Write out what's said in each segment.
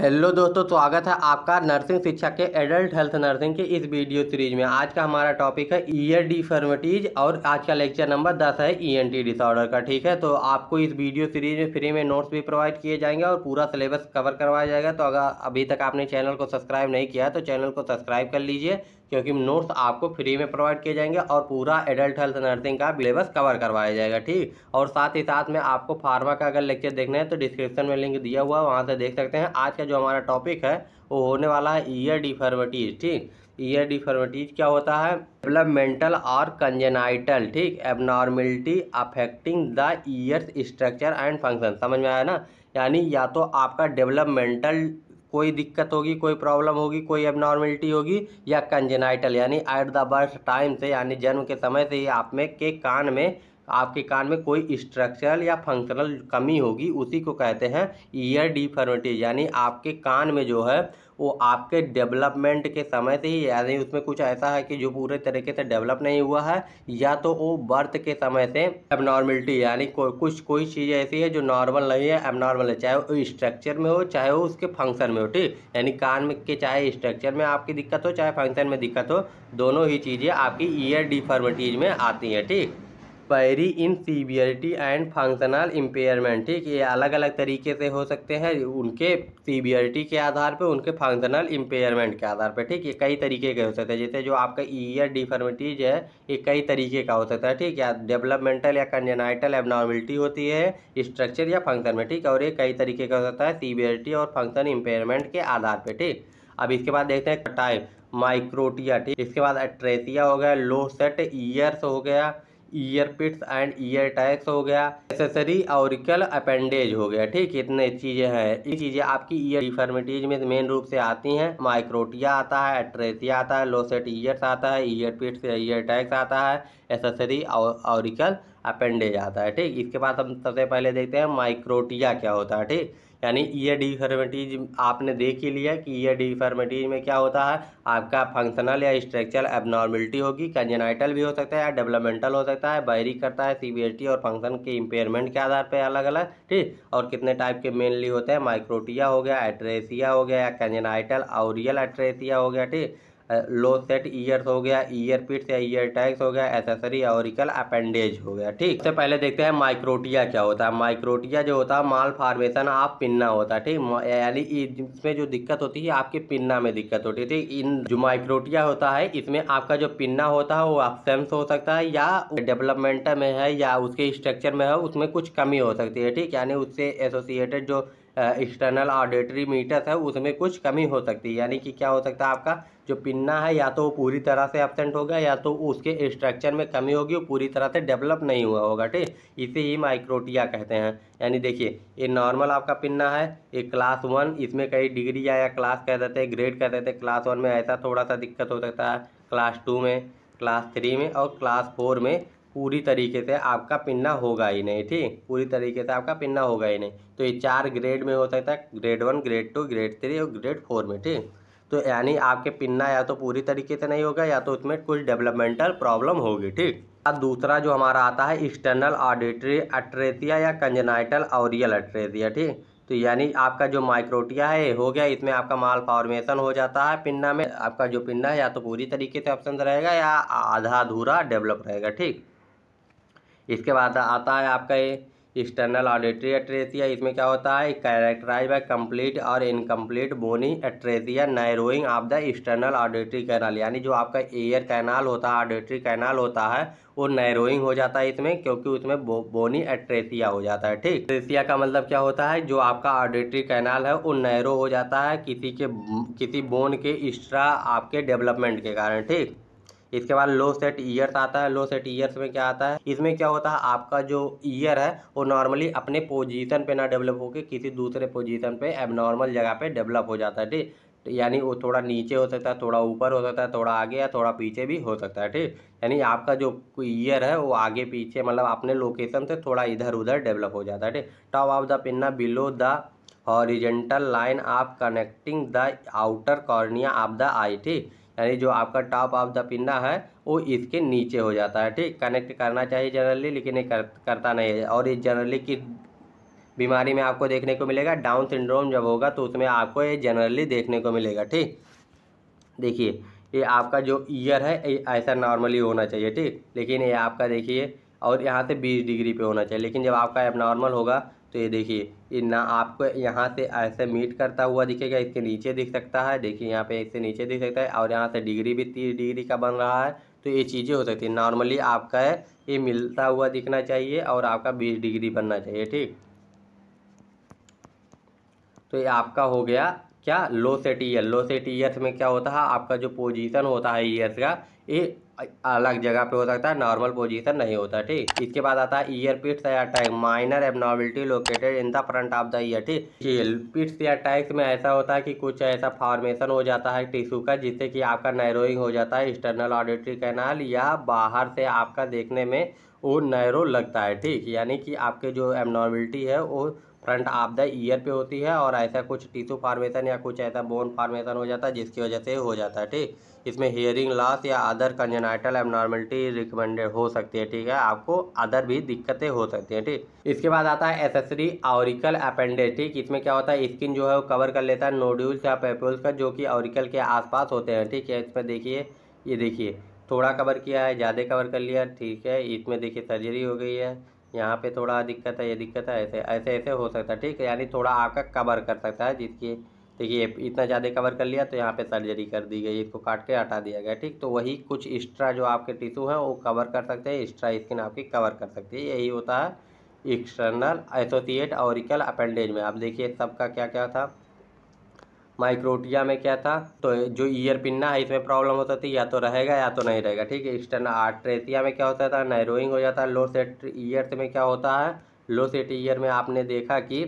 Hello दोस्तों, स्वागत है आपका नर्सिंग शिक्षा के एडल्ट हेल्थ नर्सिंग के इस वीडियो सीरीज में। आज का हमारा टॉपिक है ईयर डिफर्मिटीज और आज का लेक्चर नंबर 10 है ईएनटी डिसऑर्डर का। ठीक है, तो आपको इस वीडियो सीरीज में फ्री में नोट्स भी प्रोवाइड किए जाएंगे और पूरा सिलेबस कवर करवाया जाएगा। तो अगर अभी तक आपने चैनल को सब्सक्राइब नहीं किया है तो चैनल को सब्सक्राइब कर लीजिए, क्योंकि नोट्स आपको फ्री में प्रोवाइड किए जाएंगे और पूरा एडल्ट हेल्थ नर्सिंग का सिलेबस कवर करवाया जाएगा। ठीक, और साथ ही साथ में आपको फार्मा का अगर लेक्चर देखना है तो डिस्क्रिप्शन में लिंक दिया हुआ है, वहाँ से देख सकते हैं। आज का जो हमारा टॉपिक है वो होने वाला है ईयर डिफर्मिटीज। ठीक, ईयर डिफर्मिटीज क्या होता है? डेवलपमेंटल और कंजेनाइटल, ठीक, abnormality affecting the years structure and function. समझ में आया ना? यानी या तो आपका डेवलपमेंटल कोई दिक्कत होगी, कोई प्रॉब्लम होगी, कोई एबनॉर्मलिटी होगी, या कंजेनाइटल यानी एट द बर्थ टाइम से यानी जन्म के समय से ही आप में के कान में आपके कान में कोई स्ट्रक्चरल या फंक्शनल कमी होगी, उसी को कहते हैं ईयर डिफर्मिटीज। यानी आपके कान में जो है वो आपके डेवलपमेंट के समय से ही, यानी उसमें कुछ ऐसा है कि जो पूरे तरीके से डेवलप नहीं हुआ है, या तो वो बर्थ के समय से एबनॉर्मलिटी यानी कोई चीज़ ऐसी है जो नॉर्मल नहीं है, एबनॉर्मल है, चाहे वो स्ट्रक्चर में हो चाहे वो उसके फंक्शन में हो। ठीक, यानी कान में के चाहे स्ट्रक्चर में आपकी दिक्कत हो चाहे फंक्शन में दिक्कत हो, दोनों ही चीज़ें आपकी ईयर डिफर्मिटीज में आती हैं। ठीक, very in severity and functional impairment. ठीक, ये अलग अलग तरीके से हो सकते हैं, उनके सीवियरिटी के आधार पे, उनके फंक्शनल इम्पेयरमेंट के आधार पे। ठीक, ये कई तरीके के हो सकते हैं। जैसे जो आपका ईयर डिफर्मिटीज है ये कई तरीके का हो सकता है। ठीक, या डेवलपमेंटल या कंजेनाइटल एबनॉर्मलिटी होती है स्ट्रक्चर या फंक्शन में। ठीक, और ये कई तरीके का हो सकता है सीवियरिटी और फंक्शन इम्पेयरमेंट के आधार पर। ठीक, अब इसके बाद देखते हैं टाइप माइक्रोटिया। ठीक, इसके बाद एट्रेसिया हो गया, लो सेट ईयर्स हो गया, ईयर पिट्स एंड ईयर टैक्स हो गया, एसेसरी ऑरिकल अपेंडेज हो गया। ठीक, इतने चीज़ें हैं। ये चीज़ें आपकी ईयर डिफर्मिटीज में मेन रूप से आती हैं। माइक्रोटिया आता है, एट्रेसिया आता है, लोसेट ईयर्स आता है, ईयर पिट्स या ईयर टैक्स आता है, एसेसरी ऑरिकल अपेंडेज आता है। ठीक, इसके बाद हम सबसे पहले देखते हैं माइक्रोटिया क्या होता है। ठीक, यानी ईयर डिफर्मिटीज आपने देख ही लिया कि ईयर डिफर्मिटीज में क्या होता है, आपका फंक्शनल या स्ट्रक्चरल एबनॉर्मलिटी होगी, कंजेनाइटल भी हो सकता है या डेवलपमेंटल हो सकता है, वायरी करता है सीवियरिटी और फंक्शन के इम्पेयरमेंट के आधार पर अलग अलग। ठीक, और कितने टाइप के मेनली होते हैं, माइक्रोटिया हो गया, एट्रेसिया हो गया, कंजेनाइटल ऑरियल एट्रेसिया हो गया। ठीक, लो सेट ईयर्स हो गया, ईयर पिट्स या ईयर टैग्स हो गया, एसेसरी ऑरिकल अपेंडेज हो गया। ठीक, सबसे पहले देखते हैं माइक्रोटिया क्या होता है। माइक्रोटिया जो होता है माल फॉर्मेशन ऑफ पिन्ना होता है। ठीक, यानी इसमें जो दिक्कत होती है आपके पिन्ना में दिक्कत होती है। ठीक, इन जो माइक्रोटिया होता है इसमें आपका जो पिन्ना होता है वो एब्सेंस हो सकता है, या डेवलपमेंट में है या उसके स्ट्रक्चर में है, उसमें कुछ कमी हो सकती है। ठीक, यानी उससे एसोसिएटेड जो एक्सटर्नल ऑडिटरी मीटर्स है उसमें कुछ कमी हो सकती है। यानी कि क्या हो सकता है, आपका जो पिन्ना है या तो वो पूरी तरह से एब्सेंट होगा, या तो उसके स्ट्रक्चर में कमी होगी, वो पूरी तरह से डेवलप नहीं हुआ होगा। ठीक, इसे ही माइक्रोटिया कहते हैं। यानी देखिए, ये नॉर्मल आपका पिन्ना है, ये क्लास 1, इसमें कई डिग्री या क्लास कह देते हैं, ग्रेड कह देते हैं। क्लास 1 में ऐसा थोड़ा सा दिक्कत हो सकता है, क्लास 2 में, क्लास 3 में और क्लास 4 में पूरी तरीके से आपका पिन्ना होगा ही नहीं। ठीक, पूरी तरीके से आपका पिन्ना होगा ही नहीं। तो ये 4 ग्रेड में हो सकता है, ग्रेड 1, ग्रेड 2, ग्रेड 3 और ग्रेड 4 में। ठीक, तो यानी आपके पिन्ना या तो पूरी तरीके से नहीं होगा या तो उसमें कुछ डेवलपमेंटल प्रॉब्लम होगी। ठीक, अब दूसरा जो हमारा आता है एक्सटर्नल ऑडिटरी एट्रेसिया या कंजेनाइटल ऑरियल एट्रेसिया। ठीक, तो यानी आपका जो माइक्रोटिया है हो गया, इसमें आपका माल फॉर्मेशन हो जाता है पिन्ना में। आपका जो पिन्ना है या तो पूरी तरीके से एब्सेंट रहेगा या आधा अधूरा डेवलप रहेगा। ठीक, इसके बाद आता है आपका ये एक्सटर्नल ऑडिटरी एट्रेसिया। इसमें क्या होता है, कैरेक्टराइज बाय कंप्लीट और incomplete bony atresia, narrowing of the external auditory canal. यानी जो आपका एयर कैनाल होता है, ऑडिटरी कैनाल होता है, वो नैरोइंग हो जाता है इसमें, क्योंकि उसमें बोनी एट्रेसिया हो जाता है। ठीक, एट्रेसिया का मतलब क्या होता है, जो आपका ऑडिटरी कैनाल है वो नैरो हो जाता है किसी बोन के एक्स्ट्रा आपके डेवलपमेंट के कारण। ठीक, इसके बाद लो सेट ईयर्स आता है। लो सेट ईयर्स में क्या आता है, इसमें क्या होता है, आपका जो ईयर है वो नॉर्मली अपने पोजीशन पे ना डेवलप होकर किसी दूसरे पोजीशन पे एबनॉर्मल जगह पे डेवलप हो जाता है। ठीक, तो यानी वो थोड़ा नीचे हो सकता है, थोड़ा ऊपर हो सकता है, थोड़ा आगे या थोड़ा पीछे भी हो सकता है। ठीक, यानी आपका जो ईयर है वो आगे पीछे मतलब अपने लोकेशन से थोड़ा इधर उधर डेवलप हो जाता है। ठीक, top of the pinna below the horizontal line of connecting the outer cornea of the eye. ठीक, यानी जो आपका टॉप ऑफ द पिन्ना है वो इसके नीचे हो जाता है। ठीक, कनेक्ट करना चाहिए जनरली, लेकिन ये करता नहीं है। और ये जनरली बीमारी में आपको देखने को मिलेगा। डाउन सिंड्रोम जब होगा तो उसमें आपको ये जनरली देखने को मिलेगा। ठीक, देखिए ये आपका जो ईयर है ये ऐसा नॉर्मली होना चाहिए। ठीक, लेकिन ये आपका देखिए और यहाँ से 20 डिग्री पे होना चाहिए, लेकिन जब आपका एबनॉर्मल होगा तो ये देखिए ये ना आपको यहाँ से ऐसे मीट करता हुआ दिखेगा, इसके नीचे दिख सकता है। देखिए यहाँ पे इससे नीचे दिख सकता है और यहाँ से डिग्री भी 30 डिग्री का बन रहा है। तो ये चीज़ें हो सकती है। नॉर्मली आपका है ये मिलता हुआ दिखना चाहिए और आपका 20 डिग्री बनना चाहिए। ठीक, तो ये आपका हो गया क्या, लो सेट ईयर। लो सेट ईयर्स में क्या होता है, आपका जो पोजीशन होता है ईयर्स का ये अलग जगह पे हो सकता है, नॉर्मल पोजीशन नहीं होता। ठीक, इसके बाद आता है ईयर पिट्स या tag, minor abnormality located in the front of the year. ठीक, पिट्स या टैग्स में ऐसा होता है कि कुछ ऐसा फॉर्मेशन हो जाता है टिश्यू का जिससे कि आपका नैरोइंग हो जाता है एक्सटर्नल ऑडिटरी कैनाल, या बाहर से आपका देखने में वो नैरो लगता है। ठीक, यानी कि आपके जो एबनॉर्मलिटी है वो फ्रंट ऑफ द ईयर पे होती है और ऐसा कुछ टिश्यू फॉर्मेशन या कुछ ऐसा बोन फॉर्मेशन हो जाता है जिसकी वजह से हो जाता है। ठीक, इसमें हियरिंग लॉस या अदर कंजेनाइटल एबनॉर्मलिटी रिकमेंडेड हो सकती है। ठीक है, आपको अदर भी दिक्कतें हो सकती हैं। ठीक, इसके बाद आता है एसेसरी ऑरिकल अपेंडेज। ठीक, इसमें क्या होता है, स्किन जो है वो कवर कर लेता है नोड्यूल्स या पेप्यूल्स का जो कि ऑरिकल के आसपास होते हैं। ठीक है, इसमें देखिए ये देखिए थोड़ा कवर किया है, ज़्यादा कवर कर लिया। ठीक है, इसमें देखिए सर्जरी हो गई है, यहाँ पे थोड़ा दिक्कत है, ये दिक्कत है, ऐसे ऐसे ऐसे हो सकता है। ठीक है, यानी थोड़ा आपका कवर कर सकता है जिसकी देखिए इतना ज़्यादा कवर कर लिया तो यहाँ पे सर्जरी कर दी गई, इसको काट के हटा दिया गया। ठीक, तो वही कुछ एक्स्ट्रा जो आपके टिश्यू हैं वो कवर कर सकते हैं, एक्स्ट्रा स्किन आपकी कवर कर सकती है, यही होता है एक्सटर्नल एसोसिएट ऑरिकल अपेंडेज में। आप देखिए सबका क्या क्या था। माइक्रोटिया में क्या था, तो जो ईयर पिन्ना है इसमें प्रॉब्लम होता थी, या तो रहेगा या तो नहीं रहेगा। ठीक है, एक्सटर्नल आर्ट्रेसिया में क्या होता था, नैरोइंग हो जाता है। लो सेट ईयर में क्या होता है, लो सेट ईयर में आपने देखा कि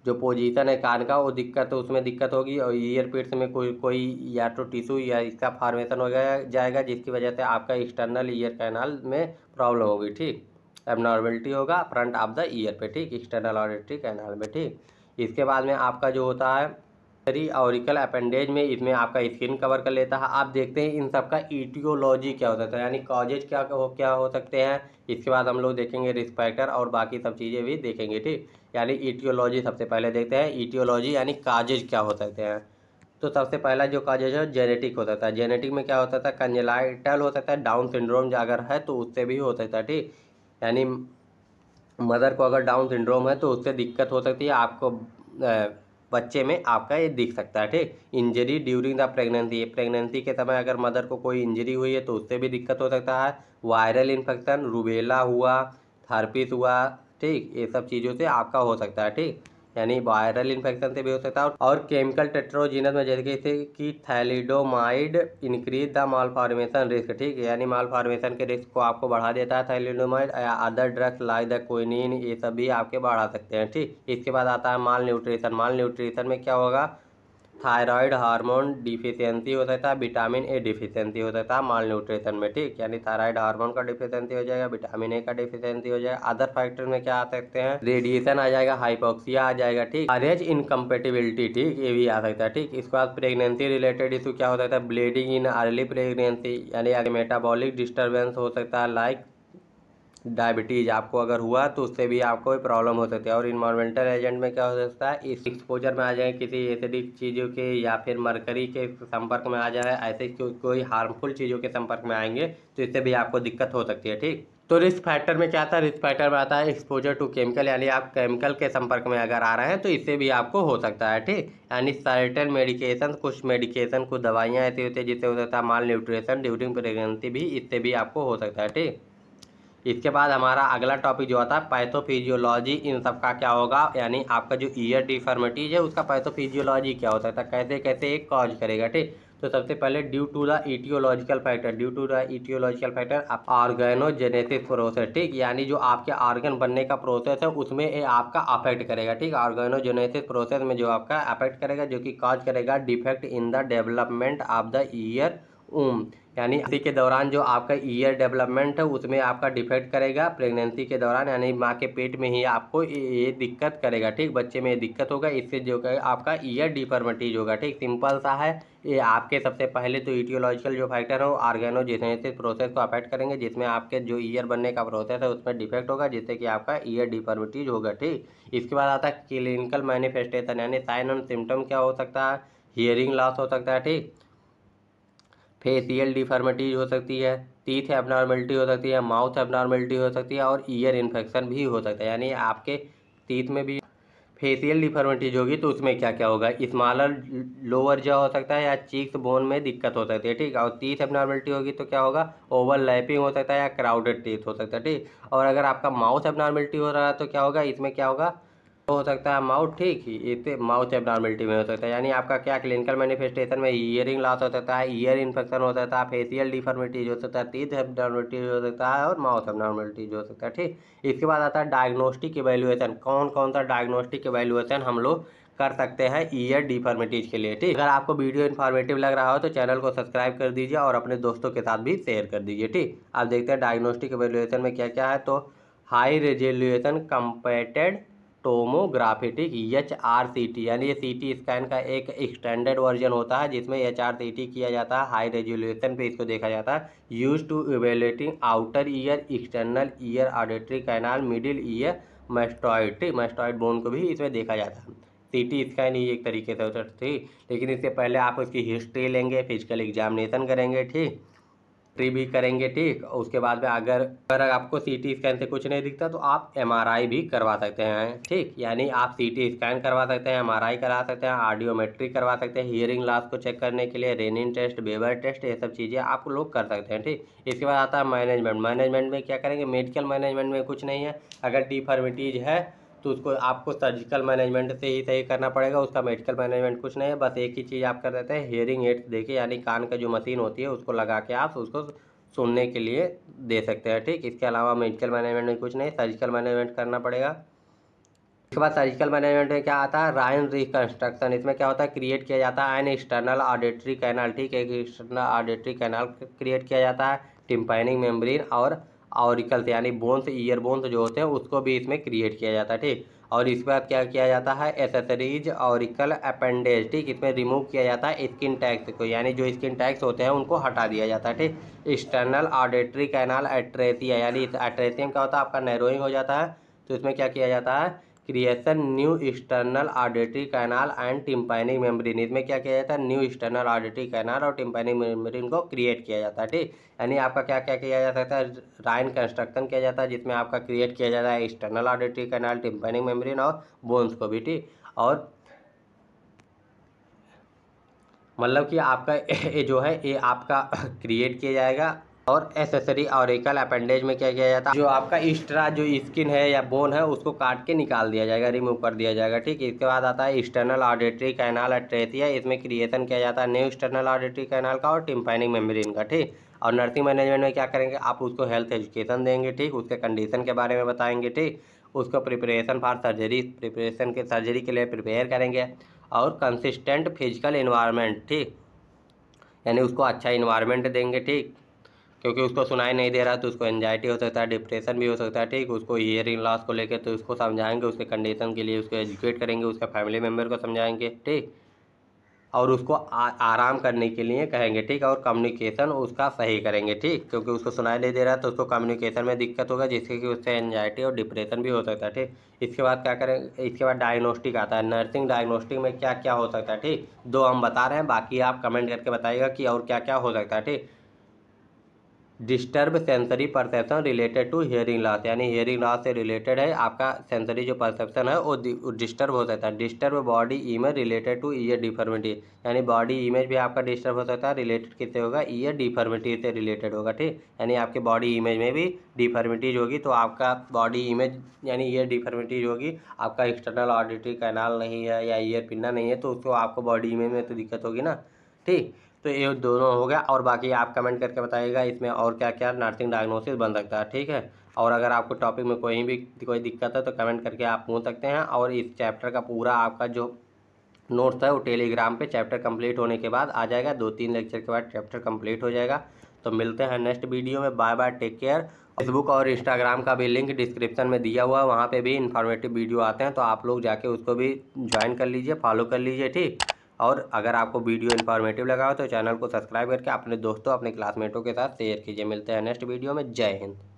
जो पोजीशन है कान का वो दिक्कत, तो उसमें दिक्कत होगी और ईयर पिट्स में कोई कोई या तो टिश्यू या इसका फॉर्मेशन हो जाएगा जिसकी वजह से आपका एक्सटर्नल ईयर कैनाल में प्रॉब्लम होगी। ठीक, एबनॉर्मलिटी होगा फ्रंट ऑफ द ईयर पे। ठीक, एक्सटर्नल ऑडिटरी कैनाल में। ठीक, इसके बाद में आपका जो होता है सरी ऑरिकल अपेंडेज में, इसमें आपका स्किन कवर कर लेता है। आप देखते हैं इन सब का ईटियोलॉजी क्या हो सकता है, यानी कॉजेज क्या हो सकते हैं। इसके बाद हम लोग देखेंगे रिस्क फैक्टर और बाकी सब चीज़ें भी देखेंगे। ठीक, यानी ईटियोलॉजी सबसे पहले देखते हैं, ईटियोलॉजी यानी काजेज क्या हो सकते हैं। तो सबसे पहला जो काजेज है जेनेटिक हो सकता है। जेनेटिक में क्या होता था, कंजेनाइटल हो सकता है, डाउन सिंड्रोम अगर है तो उससे भी हो सकता है। ठीक, यानी मदर को अगर डाउन सिंड्रोम है तो उससे दिक्कत हो सकती है, आपको बच्चे में आपका ये दिख सकता है। ठीक, injury during the pregnancy, pregnancy के समय अगर मदर को कोई इंजरी हुई है तो उससे भी दिक्कत हो सकता है। वायरल इन्फेक्शन, रूबेला हुआ, थर्पिस हुआ, ठीक, ये सब चीज़ों से आपका हो सकता है। ठीक, यानी वायरल इन्फेक्शन से भी हो सकता है। और केमिकल टेट्रोजीनस में जैसे कि thalidomide increase the malformation risk. ठीक है, यानी मालफॉर्मेशन के रिस्क को आपको बढ़ा देता है थैलिडोमाइड, या other drugs like the quinine, ये सब भी आपके बढ़ा सकते हैं। ठीक, इसके बाद आता है माल न्यूट्रिशन। माल न्यूट्रिशन में क्या होगा, थायराइड हार्मोन डिफिशियंसी हो सकता है, विटामिन ए डिफिशियंसी हो सकता है माल न्यूट्रिशन में। ठीक, यानी थायराइड हार्मोन का डिफिशियंसी हो जाएगा, विटामिन ए का डिफिशियंसी हो जाएगा। अदर फैक्टर में क्या आ सकते हैं, रेडिएशन आ जाएगा, हाइपोक्सिया आ जाएगा। ठीक, मैरिज इनकम्पेटिबिलिटी, ठीक, ये भी आ सकता है। ठीक, इसके बाद प्रेगनेंसी रिलेटेड इशू क्या हो सकता है, ब्लीडिंग इन अर्ली प्रेगनेंसी, यानी मेटाबॉलिक डिस्टर्बेंस हो सकता है, लाइक डायबिटीज़ आपको अगर हुआ तो उससे भी आपको प्रॉब्लम हो सकती है। और इन्वायरमेंटल एजेंट में क्या हो सकता है, इस एक्सपोजर में आ जाए किसी एसिडिक चीज़ों के या फिर मरकरी के संपर्क में आ जाए, ऐसे कोई हार्मफुल चीज़ों के संपर्क में आएंगे तो इससे भी आपको दिक्कत हो सकती है। ठीक, तो रिस्क फैक्टर में क्या था, रिस्क फैक्टर में आता है एक्सपोजर टू केमिकल, यानी आप केमिकल के संपर्क में अगर आ रहे हैं तो इससे भी आपको हो सकता है। ठीक, यानी सर्टेन मेडिकेशन, कुछ मेडिकेशन, कुछ दवाइयाँ ऐसी होती है जिससे हो सकता है माल न्यूट्रिशन ड्यूरिंग प्रेगनेंसी भी, इससे भी आपको हो सकता है। ठीक, इसके बाद हमारा अगला टॉपिक जो आता है पैथोफिजियोलॉजी, इन सब का क्या होगा, यानी आपका जो ईयर डिफॉर्मिटीज है उसका पैथोफिजियोलॉजी क्या होता है, कैसे कैसे एक कॉज करेगा। ठीक, तो सबसे पहले due to the etiological factor, due to the etiological factor organogenesis process. ठीक, यानी जो आपके ऑर्गन बनने का प्रोसेस है उसमें ये आपका अफेक्ट करेगा। ठीक, ऑर्गेनोजेनेसिस प्रोसेस में जो आपका अफेक्ट करेगा, जो कि कॉज करेगा defect in the development of the year यानी इसी के दौरान जो आपका ईयर डेवलपमेंट है उसमें आपका डिफेक्ट करेगा प्रेगनेंसी के दौरान, यानी माँ के पेट में ही आपको ये दिक्कत करेगा। ठीक, बच्चे में ये दिक्कत होगा, इससे जो है आपका ईयर डिफॉर्मिटीज होगा। ठीक, सिंपल सा है ये। आपके सबसे पहले तो ईटियोलॉजिकल जो फैक्टर है वो ऑर्गेनोजेनेसिस प्रोसेस को अफेक्ट करेंगे, जिसमें आपके जो ईयर बनने का प्रोसेस है उसमें डिफेक्ट होगा, जिससे कि आपका ईयर डिफॉर्मिटीज होगा। ठीक, इसके बाद आता है क्लिनिकल मैनिफेस्टेशन, यानी साइन एंड सिम्टम क्या हो सकता है। हियरिंग लॉस हो सकता है। ठीक, फेशियल डिफॉर्मिटीज हो सकती है, टीथ एबनॉर्मलिटी हो सकती है, माउथ एबनॉर्मलिटी हो सकती है और ईयर इन्फेक्शन भी हो सकता है। यानी आपके टीथ में भी फेशियल डिफॉर्मिटीज होगी तो उसमें क्या क्या होगा, स्मॉलर लोअर जॉ हो सकता है या चीक्स बोन में दिक्कत हो सकती है। ठीक, और टीथ एबनॉर्मलिटी होगी तो क्या होगा, ओवरलैपिंग हो सकता है या क्राउडेड टीथ हो सकता है। ठीक, और अगर आपका माउथ एबनॉर्मलिटी हो रहा है तो क्या होगा, इसमें क्या होगा, हो सकता है माउथ। ठीक, ये माउथ एबनॉर्मलिटी में हो सकता है। यानी आपका क्या क्लिनिकल मैनिफेस्टेशन में हियरिंग लॉस हो सकता है, ईयर इन्फेक्शन हो सकता है, फेशियल डिफॉर्मिटीज हो सकता है, टीथ एबनॉर्मलिटीज हो सकता है और माउथ एबनॉर्मलिटीज हो सकता है। ठीक, इसके बाद आता है डायग्नोस्टिक इवैल्यूएशन। कौन कौन सा डायग्नोस्टिक इवैल्यूएशन हम लोग कर सकते हैं ईयर डिफॉर्मिटीज के लिए। ठीक, अगर आपको वीडियो इन्फॉर्मेटिव लग रहा हो तो चैनल को सब्सक्राइब कर दीजिए और अपने दोस्तों के साथ भी शेयर कर दीजिए। ठीक, आप देखते हैं डायग्नोस्टिक इवैल्यूएशन में क्या क्या है। तो हाई रेजोल्यूशन कंपैक्टेड टोमोग्राफी, ठीक, HRCT, यानी ये CT स्कैन का एक एक्सटेंडेड वर्जन होता है जिसमें HRCT किया जाता है, हाई रेजोल्यूशन पे इसको देखा जाता है। Use to evaluating outer ear, external ear, auditory canal, middle ear, mastoid. ठीक, मैस्टॉइड बोन को भी इसमें देखा जाता है। CT स्कैन ही एक तरीके से होता है। ठीक, लेकिन इससे पहले आप उसकी हिस्ट्री लेंगे, फिजिकल एग्जामिनेशन करेंगे। ठीक, भी करेंगे। ठीक, उसके बाद में अगर आपको CT स्कैन से कुछ नहीं दिखता तो आप MRI भी करवा सकते हैं। ठीक, यानी आप CT स्कैन करवा सकते हैं, MRI करा सकते हैं, ऑडियोमेट्री करवा सकते हैं, हियरिंग लॉस को चेक करने के लिए रेनिन टेस्ट, बेबर टेस्ट, ये सब चीज़ें आप लोग कर सकते हैं। ठीक, इसके बाद आता है मैनेजमेंट। मैनेजमेंट में क्या करेंगे, मेडिकल मैनेजमेंट में कुछ नहीं है। अगर डिफॉर्मिटीज है तो उसको आपको सर्जिकल मैनेजमेंट से ही सही करना पड़ेगा, उसका मेडिकल मैनेजमेंट कुछ नहीं है। बस एक ही चीज़ आप कर देते हैं, हियरिंग एड्स देखिए, यानी कान का जो मशीन होती है उसको लगा के आप उसको सुनने के लिए दे सकते हैं। ठीक, इसके अलावा मेडिकल मैनेजमेंट में कुछ नहीं, सर्जिकल मैनेजमेंट करना पड़ेगा। इसके बाद सर्जिकल मैनेजमेंट में क्या आता है, राइन रिकंस्ट्रक्शन। इसमें क्या होता है, क्रिएट किया जाता है एन एक्सटर्नल ऑडिटरी कैनाल। ठीक, एक एक्सटर्नल ऑडिटरी कैनाल क्रिएट किया जाता है, टिम्पैनिक मेम्ब्रेन और ऑरिकल्स, यानी बोन्स, ईयर बोन्स जो होते हैं उसको भी इसमें क्रिएट किया जाता है। ठीक, और इसके बाद क्या किया जाता है, एसेसरीज ऑरिकल अपेंडेज। ठीक, इसमें रिमूव किया जाता है स्किन टैग्स को, यानी जो स्किन टैग्स होते हैं उनको हटा दिया जाता है। ठीक, एक्सटर्नल ऑडिटरी कैनाल एट्रेसिया, यानी इस एट्रेसियम क्या होता है, आपका नैरोइंग हो जाता है तो इसमें क्या किया जाता है, creation new external auditory canal and tympanic membrane. इसमें क्या किया जाता है, न्यू एक्सटर्नल ऑडिटरी कैनाल और टिम्पैनिक मेम्ब्रेन को क्रिएट किया जाता है। ठीक, यानी आपका क्या क्या किया जा सकता है, राइन कंस्ट्रक्शन किया जाता है जिसमें आपका क्रिएट किया जाता है external auditory canal, tympanic membrane और बोन्स को भी। ठीक, और मतलब कि आपका ये जो है ये आपका क्रिएट किया जाएगा। और एसेसरी ऑरिकल अपेंडेज में क्या किया जाता है, जो आपका एक्स्ट्रा जो स्किन है या बोन है उसको काट के निकाल दिया जाएगा, रिमूव कर दिया जाएगा। ठीक, इसके बाद आता है एक्सटर्नल ऑडिटरी कैनाल एट्रेसिया। इसमें क्रिएशन किया जाता है न्यू एक्सटर्नल ऑडिटरी कैनाल का और टिम्पैनिक मेम्ब्रेन का। ठीक, और नर्सिंग मैनेजमेंट में क्या करेंगे, आप उसको हेल्थ एजुकेशन देंगे। ठीक, उसके कंडीशन के बारे में बताएंगे। ठीक, उसको प्रिपरेशन फॉर सर्जरी, प्रिपरेशन के सर्जरी के लिए प्रिपेयर करेंगे। और कंसिस्टेंट फिजिकल इन्वायरमेंट। ठीक, यानी उसको अच्छा इन्वायरमेंट देंगे। ठीक, क्योंकि उसको सुनाई नहीं दे रहा तो उसको एंजाइटी हो सकता है, डिप्रेशन भी हो सकता है। ठीक, उसको हियरिंग लॉस को लेकर तो उसको समझाएंगे, उसके कंडीशन के लिए उसको एजुकेट करेंगे, उसके फैमिली मेम्बर को समझाएंगे। ठीक, और उसको आराम करने के लिए कहेंगे। ठीक, और कम्युनिकेशन उसका सही करेंगे। ठीक, क्योंकि उसको सुनाई नहीं दे रहा तो उसको कम्युनिकेशन में दिक्कत होगा जिससे कि उससे एंजाइटी और डिप्रेशन भी हो सकता है। ठीक, इसके बाद क्या करें, इसके बाद डायग्नोस्टिक आता है। नर्सिंग डायग्नोस्टिक में क्या क्या हो सकता है। ठीक, दो हम बता रहे हैं, बाकी आप कमेंट करके बताइएगा कि और क्या क्या हो सकता है। ठीक, disturb sensory perception related to hearing loss, यानी हियरिंग लॉस से रिलेटेड है आपका सेंसरी जो परसेप्शन है वो डिस्टर्ब हो सकता है। Disturb body image related two year deformity, यानी बॉडी इमेज भी आपका डिस्टर्ब हो सकता है। रिलेटेड किससे होगा, ईयर डिफॉर्मिटी से रिलेटेड होगा। ठीक, यानी आपके बॉडी इमेज में भी डिफॉर्मिटीज होगी तो आपका बॉडी इमेज यानी ईयर डिफॉर्मिटीज होगी, आपका एक्सटर्नल ऑडिटरी कैनाल नहीं है या ईयर पिन्ना नहीं है तो उसको आपको बॉडी इमेज में तो दिक्कत होगी ना। ठीक, तो ये दोनों हो गया, और बाकी आप कमेंट करके बताइएगा इसमें और क्या क्या नर्सिंग डायग्नोसिस बन सकता है। ठीक है, और अगर आपको टॉपिक में कोई दिक्कत है तो कमेंट करके आप पूछ सकते हैं। और इस चैप्टर का पूरा आपका जो नोट्स है वो टेलीग्राम पे चैप्टर कंप्लीट होने के बाद आ जाएगा, 2-3 लेक्चर के बाद चैप्टर कंप्लीट हो जाएगा। तो मिलते हैं नेक्स्ट वीडियो में। Bye bye, take care. Facebook और इंस्टाग्राम का भी लिंक डिस्क्रिप्शन में दिया हुआ है, वहाँ पे भी इन्फॉर्मेटिव वीडियो आते हैं, तो आप लोग जाके उसको भी ज्वाइन कर लीजिए, फॉलो कर लीजिए, ठीक। और अगर आपको वीडियो इन्फॉर्मेटिव लगा हो तो चैनल को सब्सक्राइब करके अपने दोस्तों, अपने क्लासमेटों के साथ शेयर कीजिए। मिलते हैं नेक्स्ट वीडियो में। जय हिंद।